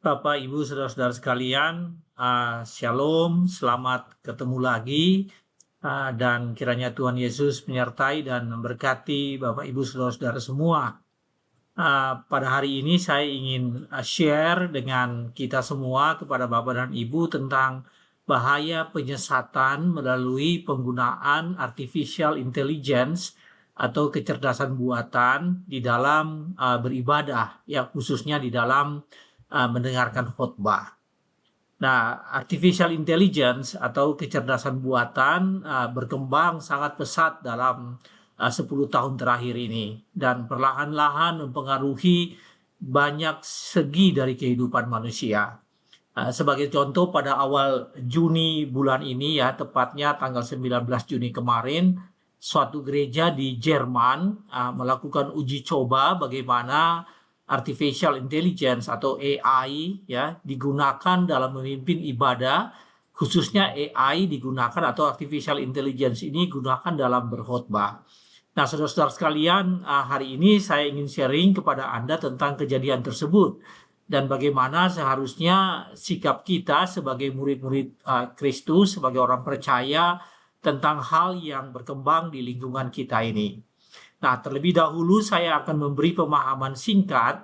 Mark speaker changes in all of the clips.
Speaker 1: Bapak, Ibu, saudara-saudara sekalian, Shalom, selamat ketemu lagi, dan kiranya Tuhan Yesus menyertai dan memberkati Bapak, Ibu, saudara-saudara semua. Pada hari ini saya ingin share dengan kita semua kepada Bapak dan Ibu tentang bahaya penyesatan melalui penggunaan artificial intelligence atau kecerdasan buatan di dalam beribadah, ya khususnya di dalam mendengarkan khotbah. Nah, artificial intelligence atau kecerdasan buatan berkembang sangat pesat dalam 10 tahun terakhir ini dan perlahan-lahan mempengaruhi banyak segi dari kehidupan manusia. Sebagai contoh, pada awal Juni bulan ini, ya tepatnya tanggal 19 Juni kemarin, suatu gereja di Jerman melakukan uji coba bagaimana artificial intelligence atau AI ya digunakan dalam memimpin ibadah, khususnya AI digunakan atau artificial intelligence ini digunakan dalam berkhotbah. Nah, saudara-saudara sekalian, hari ini saya ingin sharing kepada Anda tentang kejadian tersebut dan bagaimana seharusnya sikap kita sebagai murid-murid Kristus, sebagai orang percaya tentang hal yang berkembang di lingkungan kita ini. Nah, terlebih dahulu saya akan memberi pemahaman singkat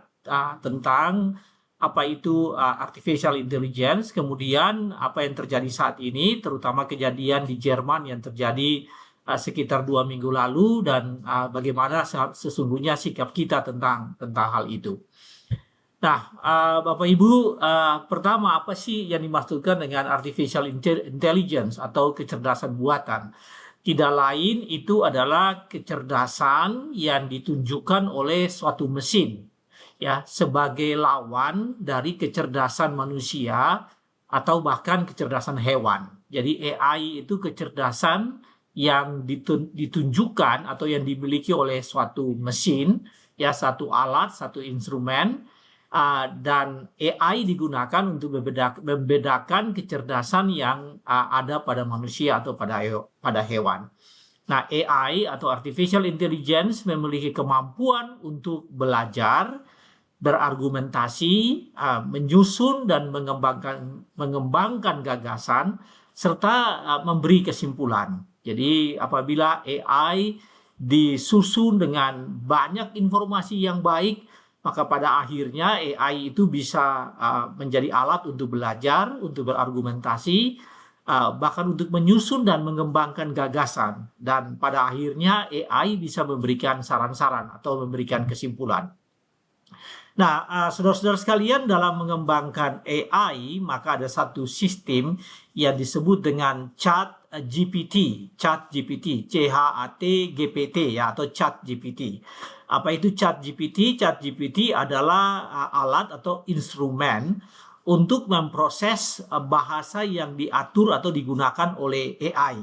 Speaker 1: tentang apa itu artificial intelligence, kemudian apa yang terjadi saat ini, terutama kejadian di Jerman yang terjadi sekitar 2 minggu lalu, dan bagaimana sesungguhnya sikap kita tentang hal itu. Nah, Bapak Ibu, pertama apa sih yang dimaksudkan dengan artificial intelligence atau kecerdasan buatan? Tidak lain itu adalah kecerdasan yang ditunjukkan oleh suatu mesin ya sebagai lawan dari kecerdasan manusia atau bahkan kecerdasan hewan. Jadi AI itu kecerdasan yang ditunjukkan atau yang dimiliki oleh suatu mesin ya, satu alat, satu instrumen, dan AI digunakan untuk membedakan kecerdasan yang ada pada manusia atau pada hewan. Nah, AI atau artificial intelligence memiliki kemampuan untuk belajar, berargumentasi, menyusun dan mengembangkan gagasan serta memberi kesimpulan. Jadi apabila AI disusun dengan banyak informasi yang baik, maka pada akhirnya AI itu bisa menjadi alat untuk belajar, untuk berargumentasi, bahkan untuk menyusun dan mengembangkan gagasan. Dan pada akhirnya AI bisa memberikan saran-saran atau memberikan kesimpulan. Nah, saudara-saudara sekalian, dalam mengembangkan AI, maka ada satu sistem yang disebut dengan ChatGPT, ChatGPT ya, atau ChatGPT. Apa itu ChatGPT? ChatGPT adalah alat atau instrumen untuk memproses bahasa yang diatur atau digunakan oleh AI,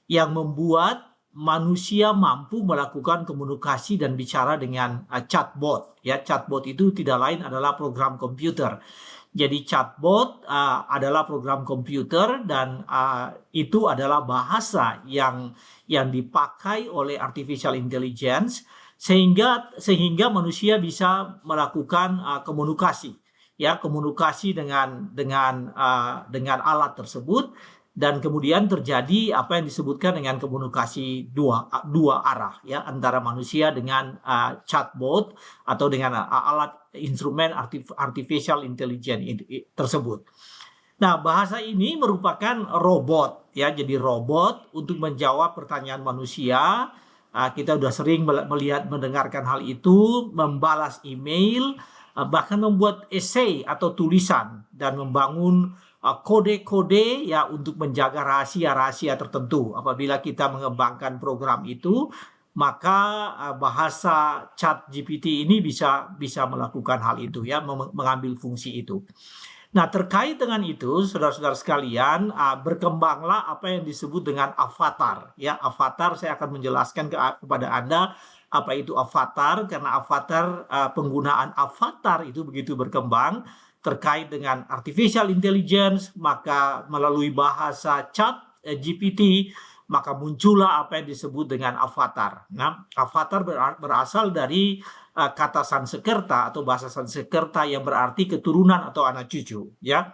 Speaker 1: yang membuat manusia mampu melakukan komunikasi dan bicara dengan chatbot. Ya, chatbot itu tidak lain adalah program komputer. Jadi chatbot adalah program komputer dan itu adalah bahasa yang dipakai oleh artificial intelligence sehingga manusia bisa melakukan komunikasi, ya komunikasi dengan alat tersebut. Dan kemudian terjadi apa yang disebutkan dengan komunikasi dua arah ya, antara manusia dengan chatbot atau dengan alat instrumen artificial intelligence tersebut. Nah, bahasa ini merupakan robot ya, jadi robot untuk menjawab pertanyaan manusia. Kita sudah sering mendengarkan hal itu, membalas email, bahkan membuat esai atau tulisan dan membangun kode-kode ya untuk menjaga rahasia-rahasia tertentu. Apabila kita mengembangkan program itu, maka bahasa ChatGPT ini bisa melakukan hal itu ya, mengambil fungsi itu. Nah, terkait dengan itu, saudara-saudara sekalian, berkembanglah apa yang disebut dengan avatar. Ya, avatar saya akan menjelaskan kepada Anda apa itu avatar, karena penggunaan avatar itu begitu berkembang terkait dengan artificial intelligence, maka melalui bahasa ChatGPT maka muncullah apa yang disebut dengan avatar. Nah, avatar berasal dari kata Sanskerta atau bahasa Sanskerta yang berarti keturunan atau anak cucu, ya.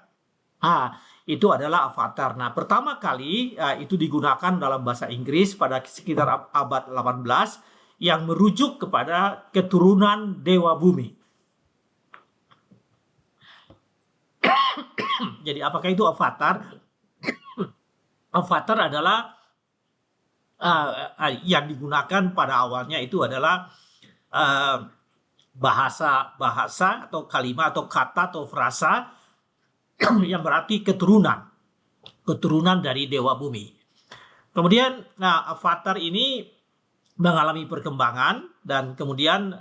Speaker 1: Itu adalah avatar. Nah, pertama kali itu digunakan dalam bahasa Inggris pada sekitar abad 18 yang merujuk kepada keturunan dewa bumi. Jadi apakah itu avatar? Avatar adalah yang digunakan pada awalnya itu adalah bahasa atau kalimat atau kata atau frasa yang berarti keturunan dari dewa bumi. Kemudian avatar ini mengalami perkembangan dan kemudian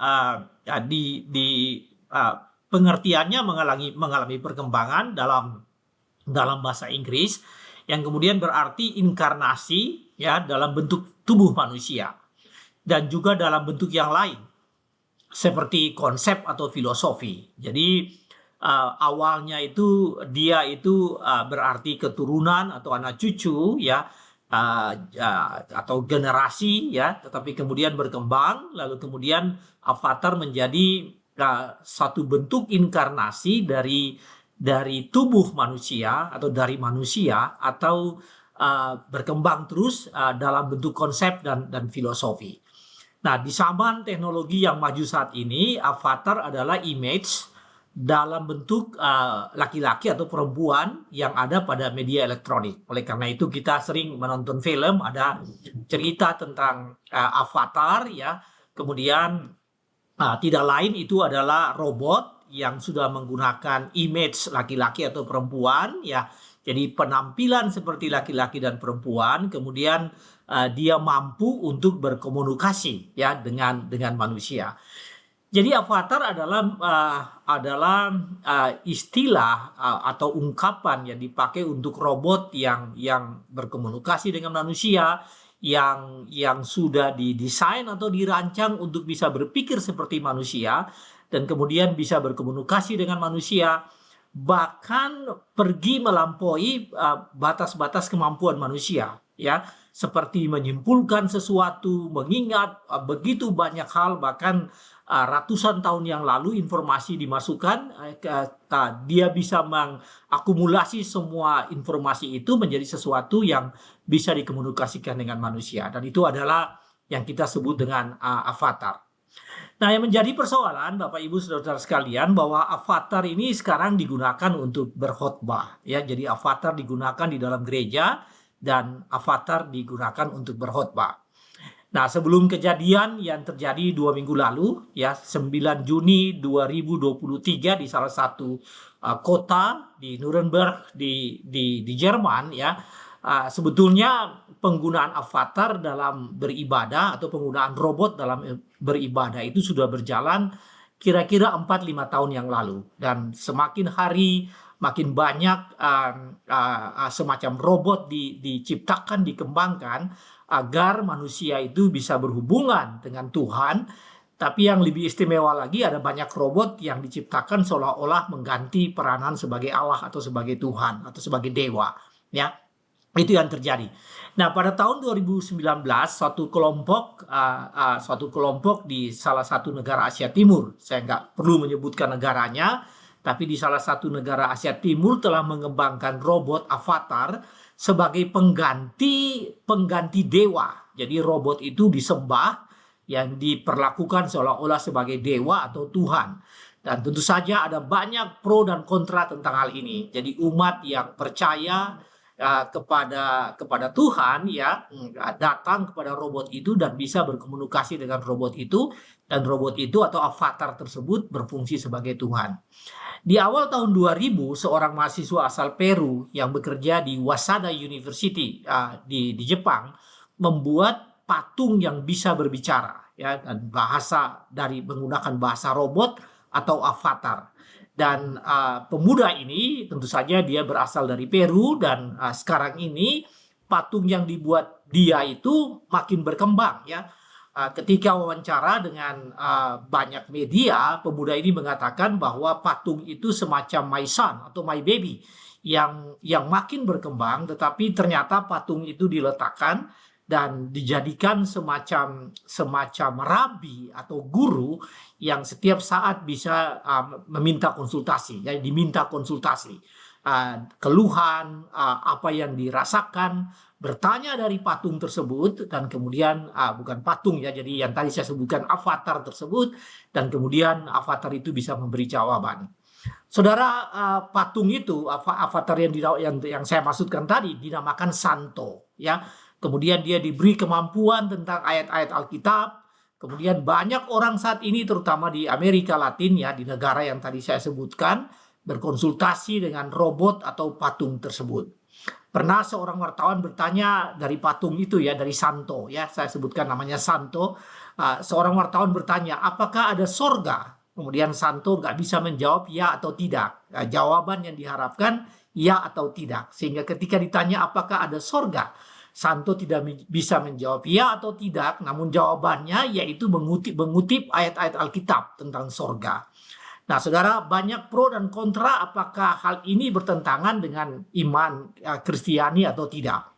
Speaker 1: pengertiannya mengalami perkembangan dalam bahasa Inggris yang kemudian berarti inkarnasi, ya, dalam bentuk tubuh manusia dan juga dalam bentuk yang lain seperti konsep atau filosofi. Jadi awalnya itu dia itu berarti keturunan atau anak cucu, ya, atau generasi, ya, tetapi kemudian berkembang lalu kemudian avatar menjadi satu bentuk inkarnasi dari tubuh manusia atau dari manusia atau berkembang terus dalam bentuk konsep dan filosofi. Nah, di zaman teknologi yang maju saat ini, avatar adalah image dalam bentuk laki-laki atau perempuan yang ada pada media elektronik. Oleh karena itu kita sering menonton film, ada cerita tentang avatar, ya. Kemudian tidak lain itu adalah robot yang sudah menggunakan image laki-laki atau perempuan, ya. Jadi penampilan seperti laki-laki dan perempuan, kemudian dia mampu untuk berkomunikasi, ya, dengan manusia. Jadi avatar adalah istilah atau ungkapan yang dipakai untuk robot yang berkomunikasi dengan manusia, yang sudah didesain atau dirancang untuk bisa berpikir seperti manusia dan kemudian bisa berkomunikasi dengan manusia, bahkan pergi melampaui batas-batas kemampuan manusia, ya, seperti menyimpulkan sesuatu, mengingat begitu banyak hal, bahkan ratusan tahun yang lalu informasi dimasukkan, dia bisa mengakumulasi semua informasi itu menjadi sesuatu yang bisa dikomunikasikan dengan manusia, dan itu adalah yang kita sebut dengan avatar. Nah, yang menjadi persoalan Bapak Ibu Saudara sekalian bahwa avatar ini sekarang digunakan untuk berkhotbah, ya. Jadi avatar digunakan di dalam gereja dan avatar digunakan untuk berkhotbah. Nah, sebelum kejadian yang terjadi 2 minggu lalu, ya, 9 Juni 2023 di salah satu kota di Nuremberg di Jerman, ya, sebetulnya penggunaan avatar dalam beribadah atau penggunaan robot dalam beribadah itu sudah berjalan kira-kira 4-5 tahun yang lalu, dan semakin hari makin banyak semacam robot diciptakan, dikembangkan agar manusia itu bisa berhubungan dengan Tuhan. Tapi yang lebih istimewa lagi, ada banyak robot yang diciptakan seolah-olah mengganti peranan sebagai Allah atau sebagai Tuhan atau sebagai dewa, ya. Itu yang terjadi. Nah, pada tahun 2019 suatu kelompok di salah satu negara Asia Timur, saya nggak perlu menyebutkan negaranya, tapi di salah satu negara Asia Timur telah mengembangkan robot avatar sebagai pengganti dewa. Jadi robot itu disembah, yang diperlakukan seolah-olah sebagai dewa atau Tuhan. Dan tentu saja ada banyak pro dan kontra tentang hal ini. Jadi umat yang percaya kepada Tuhan, ya, datang kepada robot itu dan bisa berkomunikasi dengan robot itu, dan robot itu atau avatar tersebut berfungsi sebagai Tuhan. Di awal tahun 2000, seorang mahasiswa asal Peru yang bekerja di Waseda University di Jepang membuat patung yang bisa berbicara, ya, dan menggunakan bahasa robot atau avatar. Dan pemuda ini tentu saja dia berasal dari Peru, dan sekarang ini patung yang dibuat dia itu makin berkembang, ya. Ketika wawancara dengan banyak media, pemuda ini mengatakan bahwa patung itu semacam my son atau my baby yang makin berkembang, tetapi ternyata patung itu diletakkan dan dijadikan semacam rabi atau guru yang setiap saat bisa meminta konsultasi, ya, diminta konsultasi, keluhan, apa yang dirasakan, bertanya dari patung tersebut, dan kemudian bukan patung, ya, jadi yang tadi saya sebutkan avatar tersebut, dan kemudian avatar itu bisa memberi jawaban. Saudara, patung itu avatar yang saya maksudkan tadi dinamakan Santo, ya. Kemudian dia diberi kemampuan tentang ayat-ayat Alkitab. Kemudian banyak orang saat ini, terutama di Amerika Latin, ya, di negara yang tadi saya sebutkan, berkonsultasi dengan robot atau patung tersebut. Pernah seorang wartawan bertanya dari patung itu, ya, dari Santo, ya, saya sebutkan namanya Santo. Seorang wartawan bertanya, apakah ada sorga? Kemudian Santo nggak bisa menjawab ya atau tidak. Jawaban yang diharapkan ya atau tidak. Sehingga ketika ditanya apakah ada sorga, Santo tidak bisa menjawab ya atau tidak, namun jawabannya yaitu mengutip ayat-ayat Alkitab tentang sorga. Nah, saudara, banyak pro dan kontra apakah hal ini bertentangan dengan iman Kristiani atau tidak.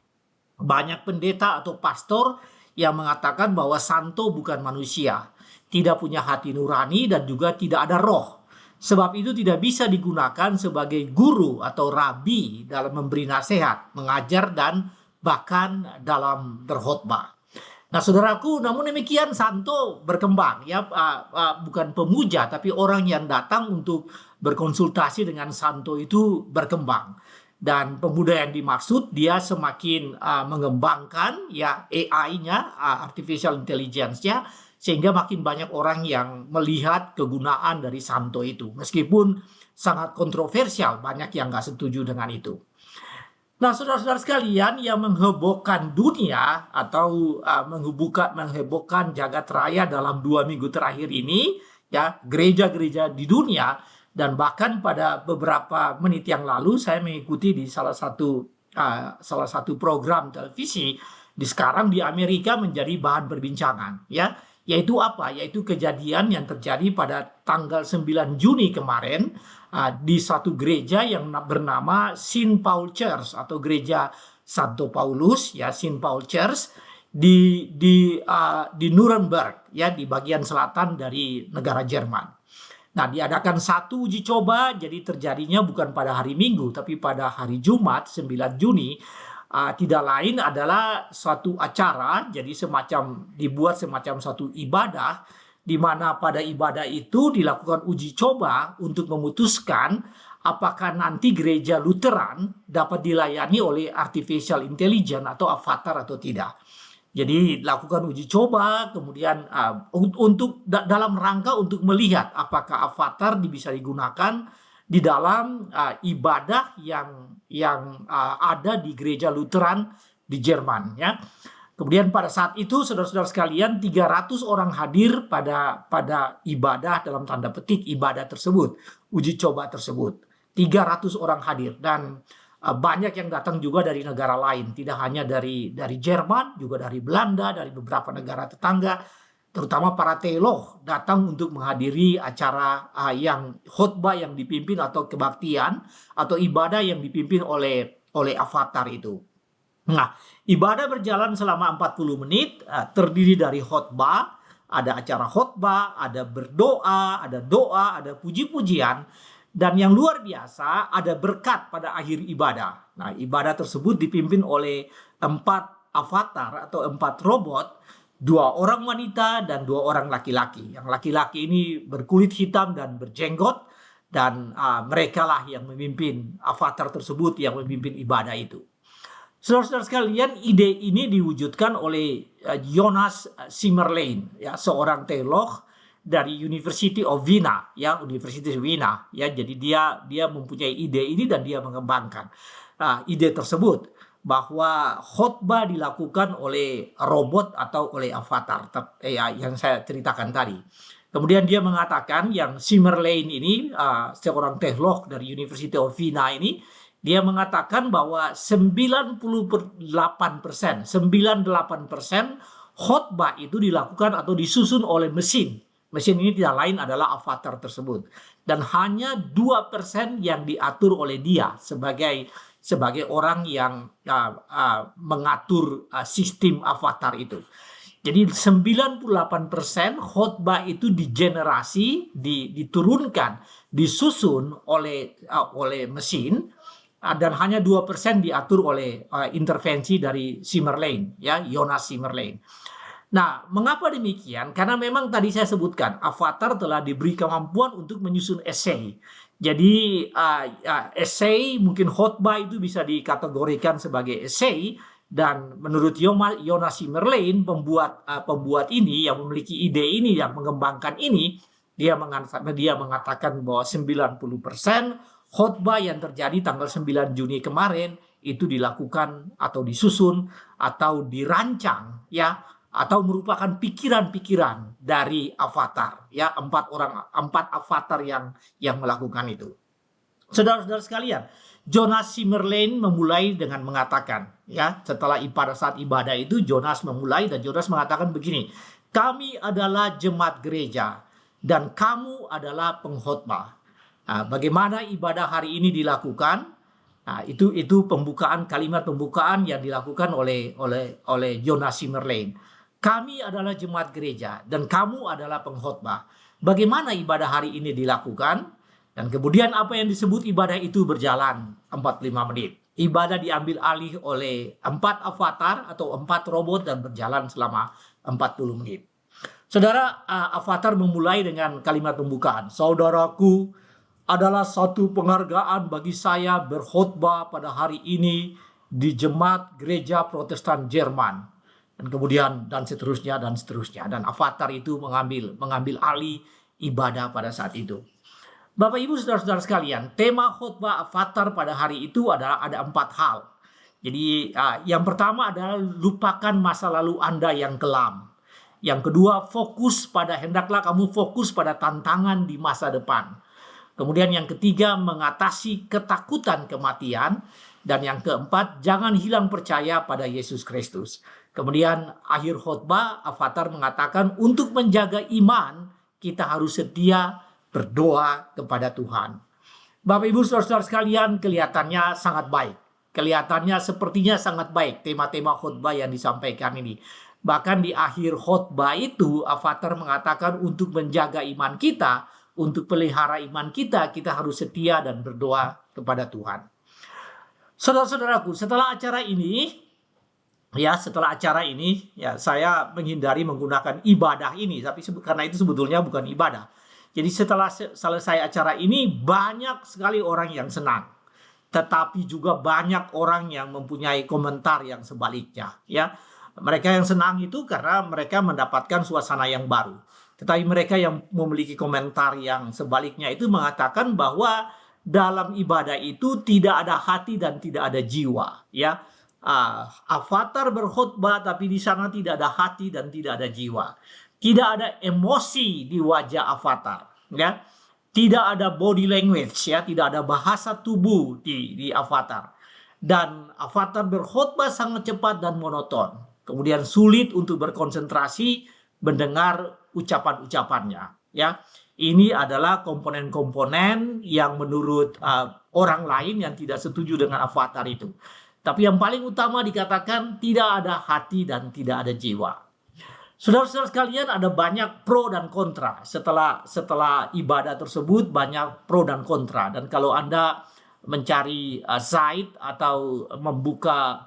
Speaker 1: Banyak pendeta atau pastor yang mengatakan bahwa Santo bukan manusia, tidak punya hati nurani, dan juga tidak ada roh. Sebab itu tidak bisa digunakan sebagai guru atau rabi dalam memberi nasihat, mengajar, dan bahkan dalam berkhotbah. Nah, saudaraku, namun demikian Santo berkembang, ya, bukan pemuja, tapi orang yang datang untuk berkonsultasi dengan Santo itu berkembang. Dan pemuda yang dimaksud dia semakin mengembangkan, ya, AI-nya, artificial intelligence-nya, sehingga makin banyak orang yang melihat kegunaan dari Santo itu. Meskipun sangat kontroversial, banyak yang nggak setuju dengan itu. Nah, saudara-saudara sekalian, yang menghebohkan dunia atau menghebohkan jagat raya dalam 2 minggu terakhir ini, ya, gereja-gereja di dunia, dan bahkan pada beberapa menit yang lalu saya mengikuti di salah satu program televisi sekarang di Amerika menjadi bahan perbincangan, ya, yaitu apa? Yaitu kejadian yang terjadi pada tanggal 9 Juni kemarin di satu gereja yang bernama St. Paul Church atau gereja Santo Paulus, ya, St. Paul Church di Nuremberg, ya, di bagian selatan dari negara Jerman. Nah, diadakan satu uji coba, jadi terjadinya bukan pada hari Minggu tapi pada hari Jumat 9 Juni. Tidak lain adalah suatu acara, jadi dibuat semacam satu ibadah, di mana pada ibadah itu dilakukan uji coba untuk memutuskan apakah nanti gereja Lutheran dapat dilayani oleh artificial intelligence atau avatar atau tidak. Jadi lakukan uji coba, kemudian dalam rangka untuk melihat apakah avatar bisa digunakan di dalam ibadah yang ada di gereja Lutheran di Jerman, ya. Kemudian pada saat itu, saudara-saudara sekalian, 300 orang hadir pada ibadah, dalam tanda petik ibadah tersebut, uji coba tersebut. 300 orang hadir, dan banyak yang datang juga dari negara lain, tidak hanya dari Jerman, juga dari Belanda, dari beberapa negara tetangga, terutama para teolog datang untuk menghadiri acara yang khotbah yang dipimpin atau kebaktian atau ibadah yang dipimpin oleh avatar itu. Nah, ibadah berjalan selama 40 menit, terdiri dari khotbah, ada acara khotbah, ada berdoa, ada doa, ada puji-pujian, dan yang luar biasa ada berkat pada akhir ibadah. Nah, ibadah tersebut dipimpin oleh 4 avatar atau 4 robot, 2 orang wanita dan 2 orang laki-laki. Yang laki-laki ini berkulit hitam dan berjenggot, dan mereka lah yang memimpin, avatar tersebut yang memimpin ibadah itu. Saudara-saudara sekalian, ide ini diwujudkan oleh Jonas Zimmerlein, ya, seorang teolog dari University of Vienna, ya, University of Vienna, ya. Jadi dia mempunyai ide ini dan dia mengembangkan ide tersebut, bahwa khotbah dilakukan oleh robot atau oleh avatar yang saya ceritakan tadi. Kemudian dia mengatakan, yang Zimmerlein ini, seorang teolog dari University of Vienna ini, dia mengatakan bahwa 98% khotbah itu dilakukan atau disusun oleh mesin. Mesin ini tidak lain adalah avatar tersebut. Dan hanya 2% yang diatur oleh dia sebagai orang yang mengatur sistem avatar itu. Jadi 98% khotbah itu digenerasi, diturunkan, disusun oleh mesin, dan hanya 2% diatur oleh intervensi dari Simmerlein, ya, Jonas Simmerlein. Nah, mengapa demikian? Karena memang tadi saya sebutkan, avatar telah diberi kemampuan untuk menyusun esai. Jadi esai, mungkin khotbah itu bisa dikategorikan sebagai esai. Dan menurut Jonas Simmerlein, pembuat ini yang memiliki ide ini, yang mengembangkan ini, dia mengatakan bahwa 90% khotbah yang terjadi tanggal 9 Juni kemarin itu dilakukan atau disusun atau dirancang, ya, atau merupakan pikiran-pikiran dari avatar, ya, 4 avatar yang melakukan itu. Saudara-saudara sekalian, Jonas Simmerlein memulai dengan mengatakan, ya, setelah pada saat ibadah itu Jonas memulai, dan Jonas mengatakan begini, kami adalah jemaat gereja dan kamu adalah pengkhotbah. Nah, bagaimana ibadah hari ini dilakukan? Nah, itu kalimat pembukaan yang dilakukan oleh Jonas Simmerlein. Kami adalah jemaat gereja dan kamu adalah pengkhotbah. Bagaimana ibadah hari ini dilakukan? Dan kemudian apa yang disebut ibadah itu berjalan 45 menit. Ibadah diambil alih oleh 4 avatar atau 4 robot dan berjalan selama 40 menit. Saudara, avatar memulai dengan kalimat pembukaan. Saudaraku, adalah satu penghargaan bagi saya berkhotbah pada hari ini di jemaat gereja Protestan Jerman. Dan kemudian dan seterusnya dan seterusnya. Dan avatar itu mengambil alih ibadah pada saat itu. Bapak Ibu saudara-saudara sekalian, tema khotbah avatar pada hari itu ada 4 hal. Jadi yang pertama adalah lupakan masa lalu Anda yang kelam. Yang kedua, hendaklah kamu fokus pada tantangan di masa depan. Kemudian yang ketiga, mengatasi ketakutan kematian. Dan yang keempat, jangan hilang percaya pada Yesus Kristus. Kemudian akhir khotbah, avatar mengatakan untuk menjaga iman, kita harus setia berdoa kepada Tuhan. Bapak Ibu saudara-saudara sekalian, kelihatannya sangat baik. Kelihatannya sepertinya sangat baik tema-tema khotbah yang disampaikan ini. Bahkan di akhir khotbah itu, avatar mengatakan untuk menjaga iman kita, untuk pelihara iman kita harus setia dan berdoa kepada Tuhan. Saudara-saudaraku, setelah acara ini, saya menghindari menggunakan ibadah ini, tapi karena itu sebetulnya bukan ibadah. Jadi setelah selesai acara ini banyak sekali orang yang senang. Tetapi juga banyak orang yang mempunyai komentar yang sebaliknya, ya. Mereka yang senang itu karena mereka mendapatkan suasana yang baru. Tetapi mereka yang memiliki komentar yang sebaliknya itu mengatakan bahwa dalam ibadah itu tidak ada hati dan tidak ada jiwa, ya. Avatar berkhotbah tapi di sana tidak ada hati dan tidak ada jiwa. Tidak ada emosi di wajah avatar, ya. Tidak ada body language, ya, tidak ada bahasa tubuh di avatar. Dan avatar berkhotbah sangat cepat dan monoton. Kemudian sulit untuk berkonsentrasi mendengar ucapan-ucapannya, ya. Ini adalah komponen-komponen yang menurut orang lain yang tidak setuju dengan avatar itu. Tapi yang paling utama dikatakan tidak ada hati dan tidak ada jiwa. Saudara-saudara sekalian, ada banyak pro dan kontra. Setelah ibadah tersebut banyak pro dan kontra. Dan kalau Anda mencari site atau membuka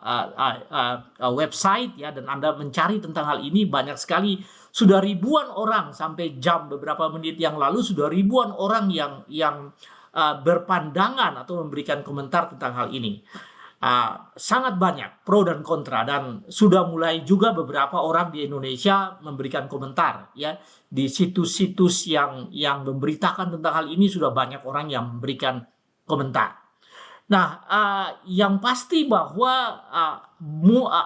Speaker 1: website, ya, dan Anda mencari tentang hal ini, banyak sekali, sudah ribuan orang sampai jam beberapa menit yang lalu sudah ribuan orang yang berpandangan atau memberikan komentar tentang hal ini. Sangat banyak pro dan kontra, dan sudah mulai juga beberapa orang di Indonesia memberikan komentar, ya, di situs-situs yang memberitakan tentang hal ini sudah banyak orang yang memberikan komentar. Nah, yang pasti bahwa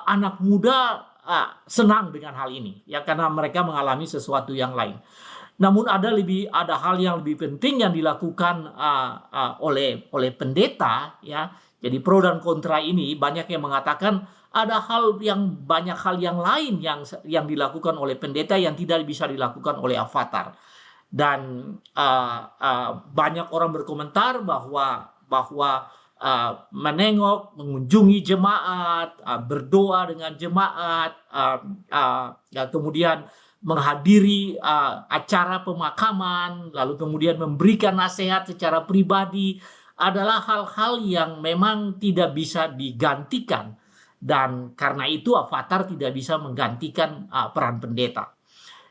Speaker 1: anak muda senang dengan hal ini, ya, karena mereka mengalami sesuatu yang lain. Namun ada hal yang lebih penting yang dilakukan oleh pendeta, ya. Jadi pro dan kontra ini banyak yang mengatakan ada banyak hal yang lain yang dilakukan oleh pendeta yang tidak bisa dilakukan oleh avatar. Dan banyak orang berkomentar bahwa menengok, mengunjungi jemaat, berdoa dengan jemaat, kemudian menghadiri acara pemakaman, lalu kemudian memberikan nasihat secara pribadi adalah hal-hal yang memang tidak bisa digantikan, dan karena itu avatar tidak bisa menggantikan peran pendeta.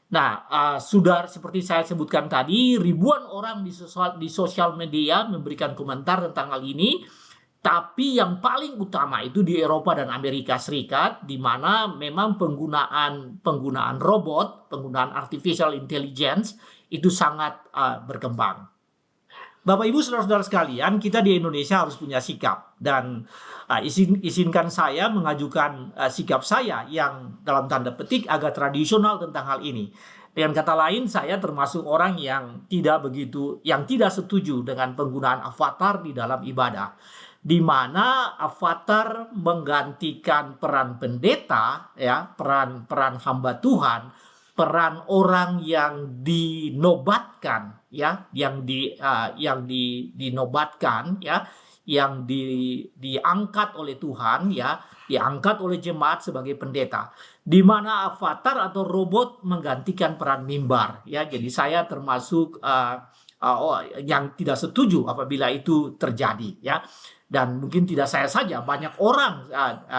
Speaker 1: Nah, sudah seperti saya sebutkan tadi, ribuan orang di sosial media memberikan komentar tentang hal ini. Tapi yang paling utama itu di Eropa dan Amerika Serikat, di mana memang penggunaan robot, penggunaan artificial intelligence itu sangat berkembang. Bapak Ibu saudara-saudara sekalian, kita di Indonesia harus punya sikap, dan izinkan saya mengajukan sikap saya yang dalam tanda petik agak tradisional tentang hal ini. Dengan kata lain, saya termasuk orang yang tidak setuju dengan penggunaan avatar di dalam ibadah, di mana avatar menggantikan peran pendeta, ya, peran hamba Tuhan, peran orang yang dinobatkan, ya, dinobatkan, ya, yang diangkat oleh Tuhan, ya, diangkat oleh jemaat sebagai pendeta, di mana avatar atau robot menggantikan peran mimbar, ya. Jadi saya termasuk yang tidak setuju apabila itu terjadi, ya. Dan mungkin tidak saya saja, banyak orang,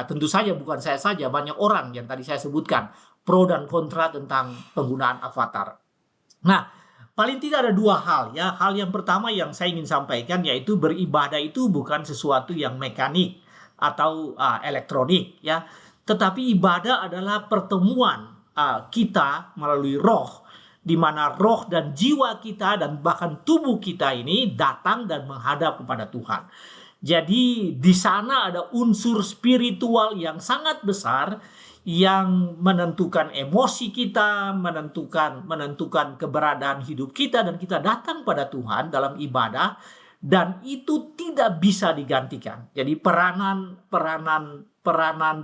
Speaker 1: tentu saja bukan saya saja, banyak orang yang tadi saya sebutkan pro dan kontra tentang penggunaan avatar. Nah, paling tidak ada dua hal, ya. Hal yang pertama yang saya ingin sampaikan yaitu beribadah itu bukan sesuatu yang mekanik atau elektronik, ya. Tetapi ibadah adalah pertemuan kita melalui roh, di mana roh dan jiwa kita dan bahkan tubuh kita ini datang dan menghadap kepada Tuhan. Jadi di sana ada unsur spiritual yang sangat besar yang menentukan emosi kita, menentukan keberadaan hidup kita, dan kita datang pada Tuhan dalam ibadah, dan itu tidak bisa digantikan. Jadi peranan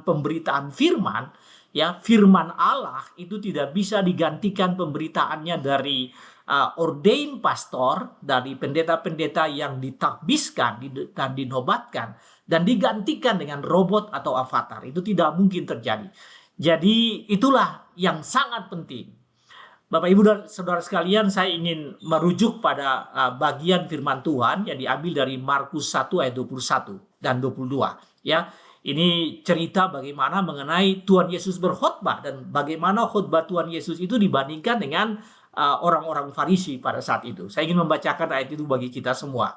Speaker 1: pemberitaan firman, ya, firman Allah itu tidak bisa digantikan pemberitaannya dari ordained pastor, dari pendeta-pendeta yang ditakbiskan dan dinobatkan dan digantikan dengan robot atau avatar. Itu tidak mungkin terjadi. Jadi itulah yang sangat penting. Bapak Ibu dan saudara sekalian, saya ingin merujuk pada bagian firman Tuhan yang diambil dari Markus 1 ayat 21 dan 22, ya. Ini cerita bagaimana mengenai Tuhan Yesus berkhotbah dan bagaimana khotbah Tuhan Yesus itu dibandingkan dengan orang-orang Farisi pada saat itu. Saya ingin membacakan ayat itu bagi kita semua.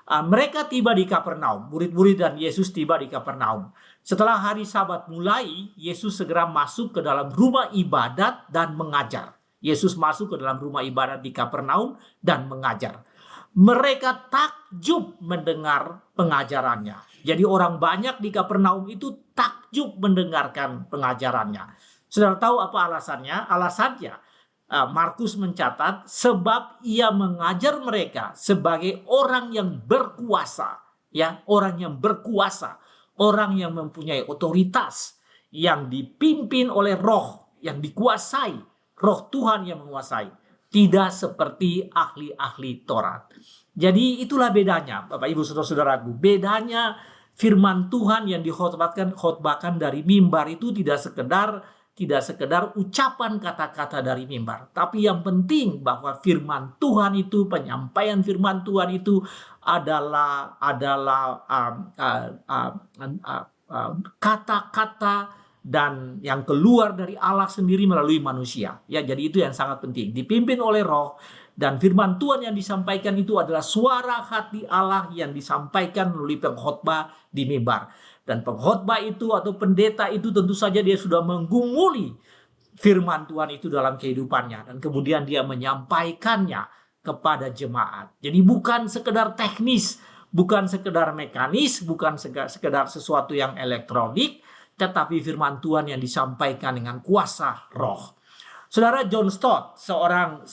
Speaker 1: Mereka tiba di Kapernaum, murid-murid dan Yesus tiba di Kapernaum. Setelah hari Sabat mulai, Yesus segera masuk ke dalam rumah ibadat dan mengajar. Yesus masuk ke dalam rumah ibadat di Kapernaum dan mengajar. Mereka takjub mendengar pengajarannya. Jadi orang banyak di Kapernaum itu takjub mendengarkan pengajarannya. Saudara tahu apa alasannya? Alasannya, Markus mencatat, sebab ia mengajar mereka sebagai orang yang berkuasa, ya, orang yang berkuasa, orang yang mempunyai otoritas, yang dipimpin oleh roh, yang dikuasai, roh Tuhan yang menguasai, tidak seperti ahli-ahli Taurat. Jadi itulah bedanya, Bapak Ibu saudara-saudaraku, bedanya firman Tuhan yang dikhotbahkan dari mimbar itu tidak sekedar ucapan kata-kata dari mimbar, tapi yang penting bahwa firman Tuhan itu, penyampaian firman Tuhan itu adalah kata-kata dan yang keluar dari Allah sendiri melalui manusia, ya. Jadi itu yang sangat penting, dipimpin oleh roh, dan firman Tuhan yang disampaikan itu adalah suara hati Allah yang disampaikan melalui pengkhotbah di mimbar. Dan pengkhotbah itu atau pendeta itu tentu saja dia sudah menggumuli firman Tuhan itu dalam kehidupannya, dan kemudian dia menyampaikannya kepada jemaat. Jadi bukan sekedar teknis, bukan sekedar mekanis, bukan sekedar sesuatu yang elektronik, tetapi firman Tuhan yang disampaikan dengan kuasa roh. Saudara, John Stott, seorang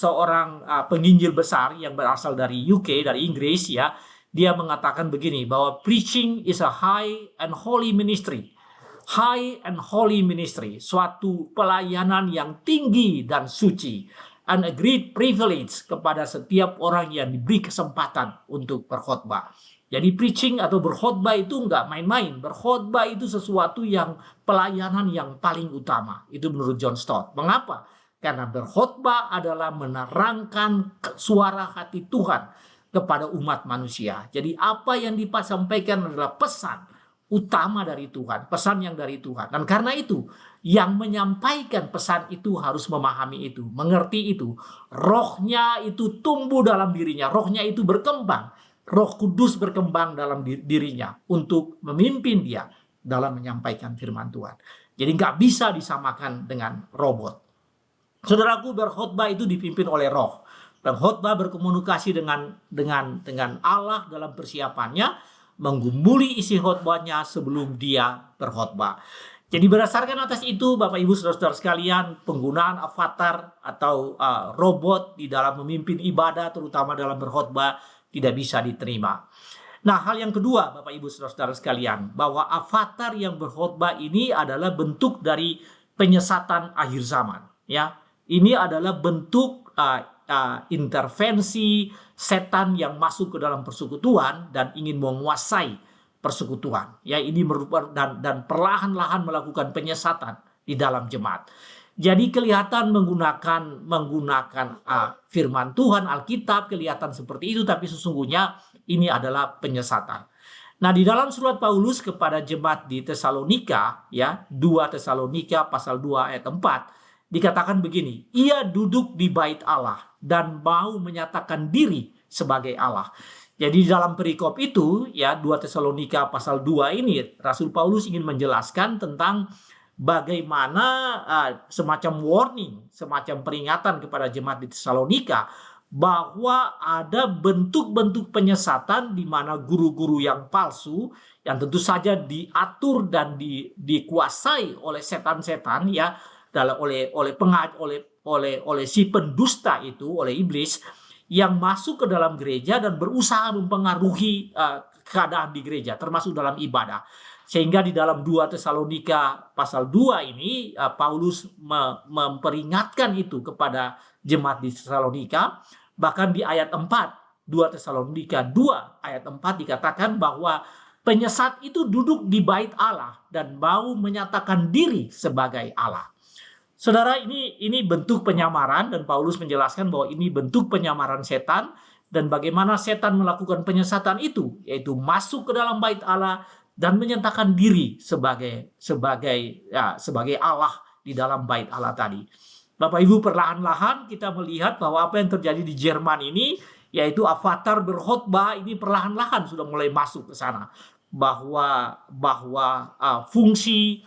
Speaker 1: penginjil besar yang berasal dari UK, dari Inggris, ya, dia mengatakan begini, bahwa preaching is a high and holy ministry. high and holy ministry, suatu pelayanan yang tinggi dan suci, and a great privilege kepada setiap orang yang diberi kesempatan untuk berkhotbah. Jadi preaching atau berkhotbah itu nggak main-main. Berkhotbah itu sesuatu yang pelayanan yang paling utama. Itu menurut John Stott. Mengapa? Karena berkhotbah adalah menerangkan suara hati Tuhan kepada umat manusia. Jadi apa yang disampaikan adalah pesan utama dari Tuhan, pesan yang dari Tuhan. Dan karena itu, yang menyampaikan pesan itu harus memahami itu, mengerti itu. Rohnya itu tumbuh dalam dirinya, rohnya itu berkembang. Roh Kudus berkembang dalam dirinya untuk memimpin dia dalam menyampaikan firman Tuhan. Jadi nggak bisa disamakan dengan robot. Saudaraku, berkhotbah itu dipimpin oleh roh. Pengkhotbah berkomunikasi dengan Allah dalam persiapannya, menggumuli isi khotbahnya sebelum dia berkhotbah. Jadi berdasarkan atas itu, Bapak Ibu Saudara-saudara sekalian, penggunaan avatar atau robot di dalam memimpin ibadah, terutama dalam berkhotbah, tidak bisa diterima. Nah, hal yang kedua, Bapak Ibu Saudara-saudara sekalian, bahwa avatar yang berkhotbah ini adalah bentuk dari penyesatan akhir zaman. Ya, ini adalah bentuk intervensi setan yang masuk ke dalam persekutuan dan ingin menguasai persekutuan. Ya, ini merupakan dan perlahan-lahan melakukan penyesatan di dalam jemaat. Jadi kelihatan menggunakan firman Tuhan, Alkitab, kelihatan seperti itu, tapi sesungguhnya ini adalah penyesatan. Nah, di dalam surat Paulus kepada jemaat di Tesalonika, ya, 2 Tesalonika pasal 2 ayat 4, dikatakan begini, ia duduk di bait Allah dan mau menyatakan diri sebagai Allah. Jadi dalam perikop itu, ya, 2 Tesalonika pasal 2 ini, Rasul Paulus ingin menjelaskan tentang bagaimana semacam warning, semacam peringatan kepada jemaat di Tesalonika bahwa ada bentuk-bentuk penyesatan di mana guru-guru yang palsu yang tentu saja diatur dan dikuasai oleh setan-setan, ya, oleh si pendusta itu, oleh iblis yang masuk ke dalam gereja dan berusaha mempengaruhi keadaan di gereja, termasuk dalam ibadah. Sehingga di dalam 2 Tesalonika pasal 2 ini, Paulus memperingatkan itu kepada jemaat di Tesalonika. Bahkan di ayat 4, 2 Tesalonika 2 ayat 4 dikatakan bahwa penyesat itu duduk di bait Allah dan mau menyatakan diri sebagai Allah. Saudara, ini bentuk penyamaran, dan Paulus menjelaskan bahwa ini bentuk penyamaran setan, dan bagaimana setan melakukan penyesatan itu, yaitu masuk ke dalam bait Allah dan menyatakan diri sebagai Allah di dalam bait Allah tadi. Bapak Ibu, perlahan-lahan kita melihat bahwa apa yang terjadi di Jerman ini, yaitu avatar berkhotbah ini perlahan-lahan sudah mulai masuk ke sana. Bahwa fungsi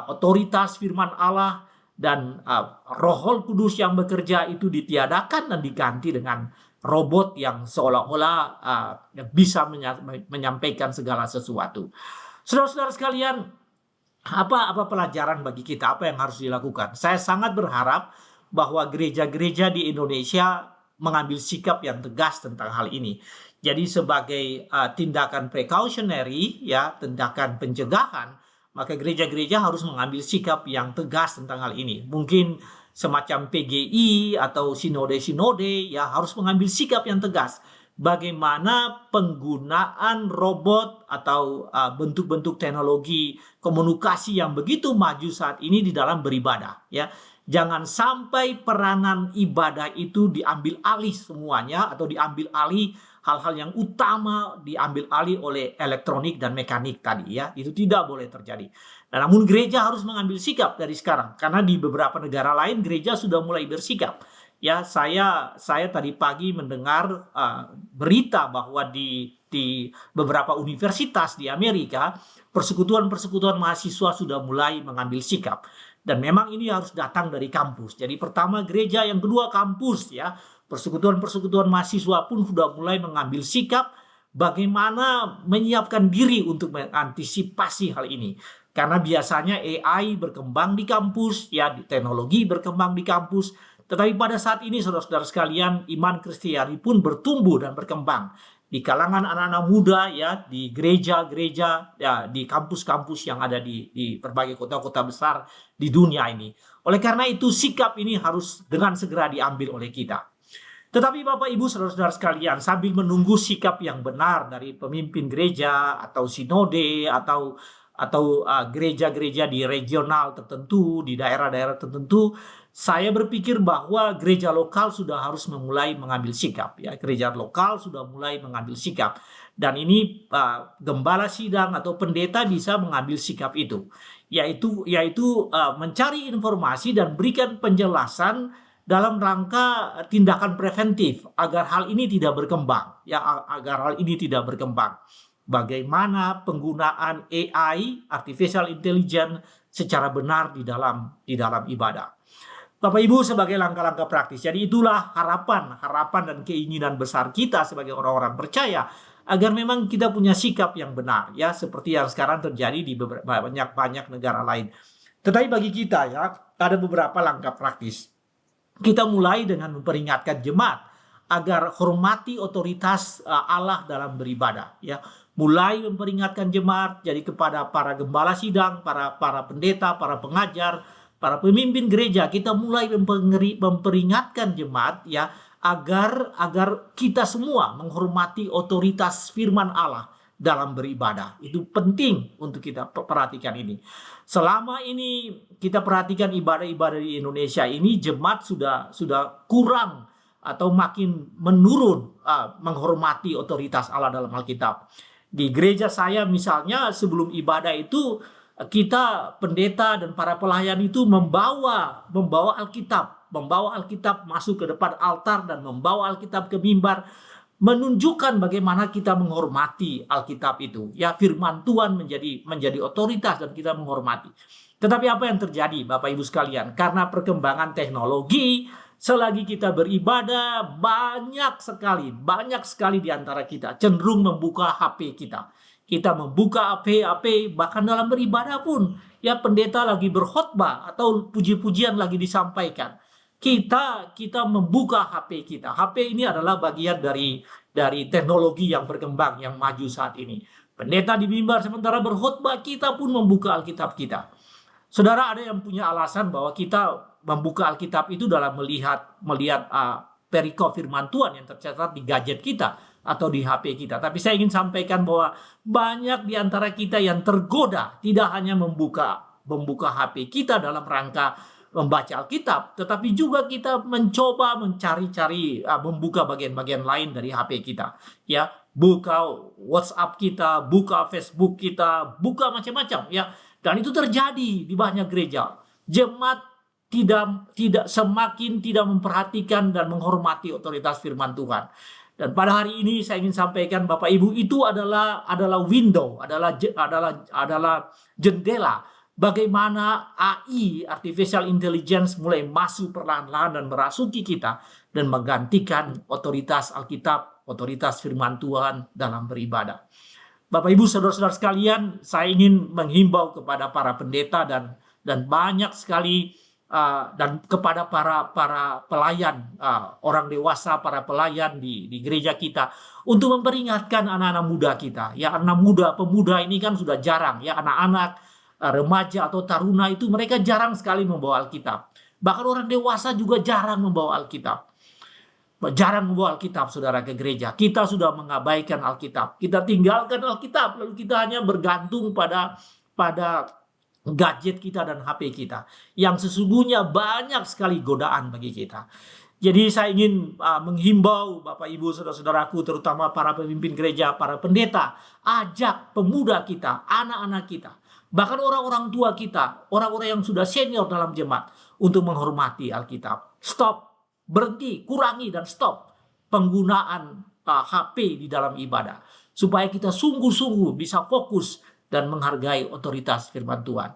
Speaker 1: otoritas firman Allah dan Roh Kudus yang bekerja itu ditiadakan dan diganti dengan robot yang seolah-olah bisa menyampaikan segala sesuatu. Saudara-saudara sekalian, apa pelajaran bagi kita? Apa yang harus dilakukan? Saya sangat berharap bahwa gereja-gereja di Indonesia mengambil sikap yang tegas tentang hal ini. Jadi sebagai tindakan precautionary, ya, tindakan pencegahan, maka gereja-gereja harus mengambil sikap yang tegas tentang hal ini. Mungkin semacam PGI atau sinode-sinode, ya, harus mengambil sikap yang tegas. Bagaimana penggunaan robot atau bentuk-bentuk teknologi komunikasi yang begitu maju saat ini di dalam beribadah, ya. Jangan sampai peranan ibadah itu diambil alih semuanya, atau diambil alih hal-hal yang utama diambil alih oleh elektronik dan mekanik tadi, ya. Itu tidak boleh terjadi. Nah, namun gereja harus mengambil sikap dari sekarang, karena di beberapa negara lain gereja sudah mulai bersikap. Ya, saya tadi pagi mendengar berita bahwa di beberapa universitas di Amerika, persekutuan-persekutuan mahasiswa sudah mulai mengambil sikap. Dan memang ini harus datang dari kampus. Jadi pertama gereja, yang kedua kampus, ya. Persekutuan-persekutuan mahasiswa pun sudah mulai mengambil sikap bagaimana menyiapkan diri untuk mengantisipasi hal ini. Karena biasanya AI berkembang di kampus, ya, teknologi berkembang di kampus. Tetapi pada saat ini, saudara-saudara sekalian, iman Kristiani pun bertumbuh dan berkembang di kalangan anak-anak muda ya, di gereja-gereja ya, di kampus-kampus yang ada di berbagai kota-kota besar di dunia ini. Oleh karena itu sikap ini harus dengan segera diambil oleh kita. Tetapi Bapak Ibu Saudara-saudara sekalian, sambil menunggu sikap yang benar dari pemimpin gereja atau sinode atau gereja-gereja di regional tertentu, di daerah-daerah tertentu, saya berpikir bahwa gereja lokal sudah harus memulai mengambil sikap ya. Gereja lokal sudah mulai mengambil sikap. Dan ini gembala sidang atau pendeta bisa mengambil sikap itu, yaitu mencari informasi dan berikan penjelasan dalam rangka tindakan preventif agar hal ini tidak berkembang ya, agar hal ini tidak berkembang. Bagaimana penggunaan AI, artificial intelligence, secara benar di dalam ibadah. Bapak Ibu, sebagai langkah-langkah praktis. Jadi itulah harapan dan keinginan besar kita sebagai orang-orang percaya agar memang kita punya sikap yang benar ya, seperti yang sekarang terjadi di banyak negara lain. Tetapi bagi kita ya, ada beberapa langkah praktis. Kita mulai dengan memperingatkan jemaat agar hormati otoritas Allah dalam beribadah ya. Mulai memperingatkan jemaat, jadi kepada para gembala sidang, para pendeta, para pengajar, para pemimpin gereja, kita mulai memperingatkan jemaat ya, agar kita semua menghormati otoritas firman Allah dalam beribadah. Itu penting untuk kita perhatikan ini. Selama ini kita perhatikan ibadah-ibadah di Indonesia ini, jemaat sudah kurang atau makin menurun menghormati otoritas Allah dalam Alkitab. Di gereja saya misalnya, sebelum ibadah itu kita pendeta dan para pelayan itu membawa Alkitab masuk ke depan altar dan membawa Alkitab ke mimbar, menunjukkan bagaimana kita menghormati Alkitab itu ya, firman Tuhan menjadi otoritas dan kita menghormati. Tetapi apa yang terjadi Bapak Ibu sekalian, karena perkembangan teknologi, selagi kita beribadah banyak sekali di antara kita cenderung membuka HP kita membuka HP, bahkan dalam beribadah pun ya, pendeta lagi berkhotbah atau puji-pujian lagi disampaikan, kita membuka HP kita. HP ini adalah bagian dari teknologi yang berkembang, yang maju saat ini. Pendeta di mimbar sementara berkhotbah, kita pun membuka Alkitab kita. Saudara, ada yang punya alasan bahwa kita membuka Alkitab itu dalam melihat perikop firman Tuhan yang tercatat di gadget kita atau di HP kita. Tapi saya ingin sampaikan bahwa banyak di antara kita yang tergoda tidak hanya membuka HP kita dalam rangka membaca Alkitab, tetapi juga kita mencoba mencari-cari membuka bagian-bagian lain dari HP kita ya, buka WhatsApp kita, buka Facebook kita, buka macam-macam ya. Dan itu terjadi di banyak gereja. Jemaat semakin tidak memperhatikan dan menghormati otoritas firman Tuhan. Dan pada hari ini saya ingin sampaikan Bapak Ibu, itu adalah window, adalah jendela bagaimana AI, artificial intelligence, mulai masuk perlahan-lahan dan merasuki kita dan menggantikan otoritas Alkitab, otoritas firman Tuhan dalam beribadah. Bapak Ibu saudara-saudara sekalian, saya ingin menghimbau kepada para pendeta dan banyak sekali dan kepada para pelayan, orang dewasa, para pelayan di gereja kita, untuk memperingatkan anak-anak muda kita. Ya, anak muda, pemuda ini kan sudah jarang ya, anak-anak, remaja atau taruna itu mereka jarang sekali membawa Alkitab. Bahkan orang dewasa juga jarang membawa Alkitab. Jarang membawa Alkitab, saudara, ke gereja. Kita sudah mengabaikan Alkitab. Kita tinggalkan Alkitab, lalu kita hanya bergantung pada gadget kita dan HP kita, yang sesungguhnya banyak sekali godaan bagi kita. Jadi saya ingin menghimbau Bapak Ibu saudara-saudaraku, terutama para pemimpin gereja, para pendeta, ajak pemuda kita, anak-anak kita, bahkan orang-orang tua kita, orang-orang yang sudah senior dalam jemaat, untuk menghormati Alkitab. Stop, berhenti, kurangi dan stop penggunaan HP di dalam ibadah, supaya kita sungguh-sungguh bisa fokus dan menghargai otoritas firman Tuhan.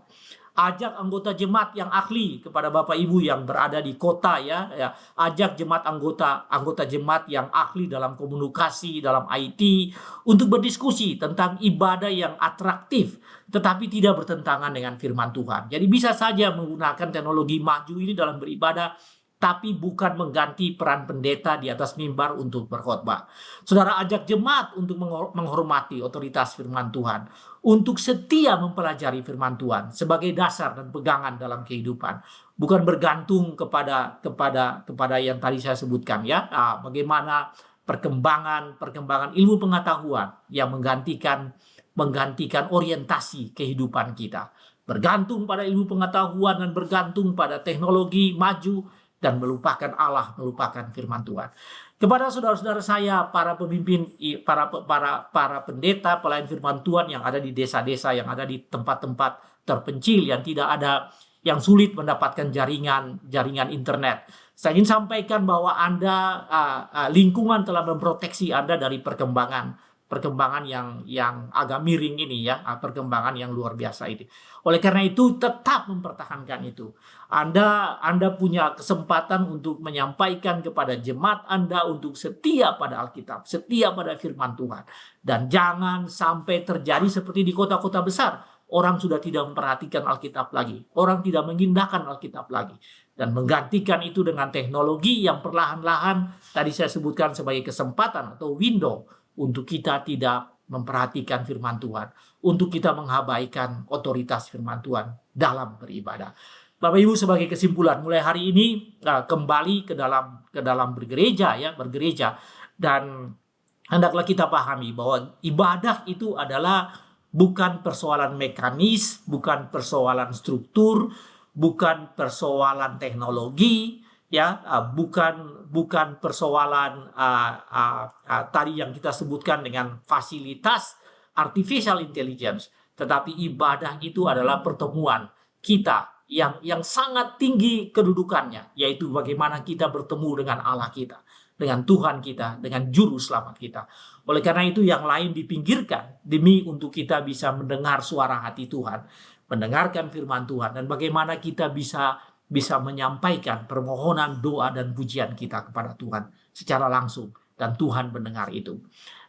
Speaker 1: Ajak anggota jemaat yang ahli, kepada Bapak Ibu yang berada di kota ya. Ajak anggota jemaat yang ahli dalam komunikasi, dalam IT, untuk berdiskusi tentang ibadah yang atraktif tetapi tidak bertentangan dengan firman Tuhan. Jadi bisa saja menggunakan teknologi maju ini dalam beribadah, tapi bukan mengganti peran pendeta di atas mimbar untuk berkhotbah. Saudara ajak jemaat untuk menghormati otoritas firman Tuhan, untuk setia mempelajari firman Tuhan sebagai dasar dan pegangan dalam kehidupan, bukan bergantung kepada yang tadi saya sebutkan ya. Nah, bagaimana perkembangan ilmu pengetahuan yang menggantikan orientasi kehidupan kita. Bergantung pada ilmu pengetahuan dan bergantung pada teknologi maju dan melupakan Allah, melupakan firman Tuhan. Kepada saudara-saudara saya, para pemimpin, para pendeta, pelayan firman Tuhan yang ada di desa-desa, yang ada di tempat-tempat terpencil, yang sulit mendapatkan jaringan internet. Saya ingin sampaikan bahwa Anda, lingkungan telah memproteksi Anda dari perkembangan yang agak miring ini ya, perkembangan yang luar biasa ini. Oleh karena itu tetap mempertahankan itu. Anda punya kesempatan untuk menyampaikan kepada jemaat Anda untuk setia pada Alkitab, setia pada firman Tuhan. Dan jangan sampai terjadi seperti di kota-kota besar. Orang sudah tidak memperhatikan Alkitab lagi. Orang tidak mengindahkan Alkitab lagi. Dan menggantikan itu dengan teknologi yang perlahan-lahan tadi saya sebutkan sebagai kesempatan atau window untuk kita tidak memperhatikan firman Tuhan, untuk kita mengabaikan otoritas firman Tuhan dalam beribadah. Bapak Ibu, sebagai kesimpulan, mulai hari ini kembali ke dalam bergereja dan hendaklah kita pahami bahwa ibadah itu adalah bukan persoalan mekanis, bukan persoalan struktur, bukan persoalan teknologi, ya, bukan persoalan tadi yang kita sebutkan dengan fasilitas artificial intelligence, tetapi ibadah itu adalah pertemuan kita yang sangat tinggi kedudukannya, yaitu bagaimana kita bertemu dengan Allah kita, dengan Tuhan kita, dengan juru selamat kita. Oleh karena itu yang lain dipinggirkan demi untuk kita bisa mendengar suara hati Tuhan, mendengarkan firman Tuhan, dan bagaimana kita bisa menyampaikan permohonan, doa, dan pujian kita kepada Tuhan secara langsung. Dan Tuhan mendengar itu.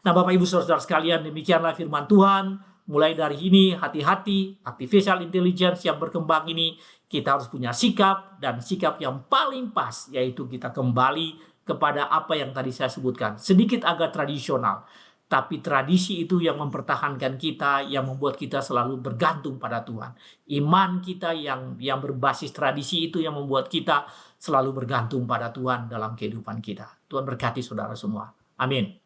Speaker 1: Nah Bapak Ibu Saudara sekalian, demikianlah firman Tuhan. Mulai dari ini, hati-hati, artificial intelligence yang berkembang ini, kita harus punya sikap, dan sikap yang paling pas, yaitu kita kembali kepada apa yang tadi saya sebutkan. Sedikit agak tradisional, tapi tradisi itu yang mempertahankan kita, yang membuat kita selalu bergantung pada Tuhan. Iman kita yang berbasis tradisi itu yang membuat kita selalu bergantung pada Tuhan dalam kehidupan kita. Tuhan berkati saudara semua. Amin.